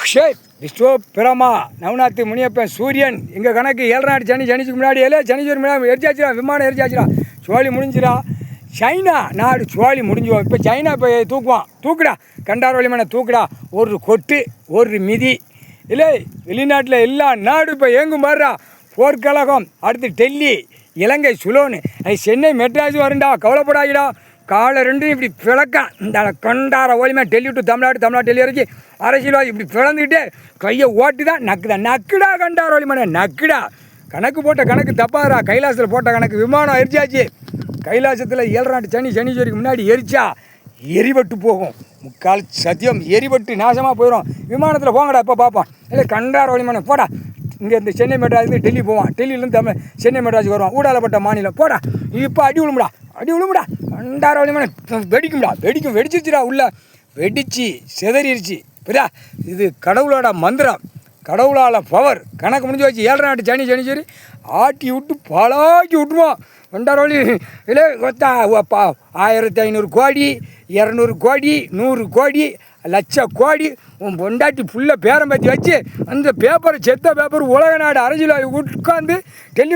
விஸ்வ பிரமா நவநாத் முனியப்பன் சூரியன் எங்கள் கணக்கு 7 நாடு சனிக்கு முன்னாடி சனிச்சோரி முன்னாடி எரிச்சாச்சுரா, விமானம் எரிச்சாச்சுரா, சோழி முடிஞ்சிடா. சைனா நாடு சோழி முடிஞ்சுவோம். இப்போ சைனா இப்போ தூக்குடா கண்டாரோலி மனை தூக்குடா. ஒரு கொட்டு ஒரு மிதி இல்லை. வெளிநாட்டில் எல்லா நாடு இப்போ ஏங்கும் பாடுறா. போர்க்கழகம் அடுத்து டெல்லி, இலங்கை சுலோனு, சென்னை மெட்ராஸ் வருண்டா. கவலைப்படாதீடா. காலை ரெண்டும் இப்படி பிளக்கான் இந்த கொண்டார ஓலிமா. டெல்லி டு தமிழ்நாடு டெல்லி வரைக்கும் அரசியல்வாதி இப்படி பிளந்துக்கிட்டே கையை ஓட்டு தான் நக்குடா கண்டார ஓலிமானே நக்குடா. கணக்கு போட்ட கணக்கு தப்பாதரா. கைலாசத்தில் போட்ட கணக்கு விமானம் எரிச்சாச்சு. கைலாசத்தில் 7 நாட்டு சனிச்சோரிக்கு முன்னாடி எரிச்சா எரிபட்டு போகும். முக்கால் சத்தியம் எரிபட்டு நாசமாக போயிடும். விமானத்தில் போங்கடா இப்போ பார்ப்போம். இல்லை கண்டார ஓலிமானே போடா. இங்கே இந்த சென்னை மெட்ராஸ்லேருந்து டெல்லி போவான். டெல்லியிலேருந்து சென்னை மெட்ராஸுக்கு வருவான். ஊடாலப்பட்ட மாநிலம் போடா. இப்போ அடி விழுமுடா கண்டார ஓலிமானே வெடிக்கும்டா. வெடிச்சிருச்சுடா. உள்ள வெடிச்சு செதறிடுச்சு. புரியா? இது கடவுளோட மந்திரம், கடவுளால் பவர். கணக்கு முடிஞ்சு வச்சு 7 நாட்டு சனிச்சோரி ஆட்டி விட்டு பலாக்கி விட்டுருவோம். கண்டாரோலி இல்லை 1500 கோடி 200 கோடி 100 கோடி லட்ச கோடி உன் பொண்டாட்டி ஃபுல்லாக பேரம் பற்றி வச்சு அந்த பேப்பரை செத்த பேப்பர் உலக நாடு அரசியல் உட்காந்து டெல்லி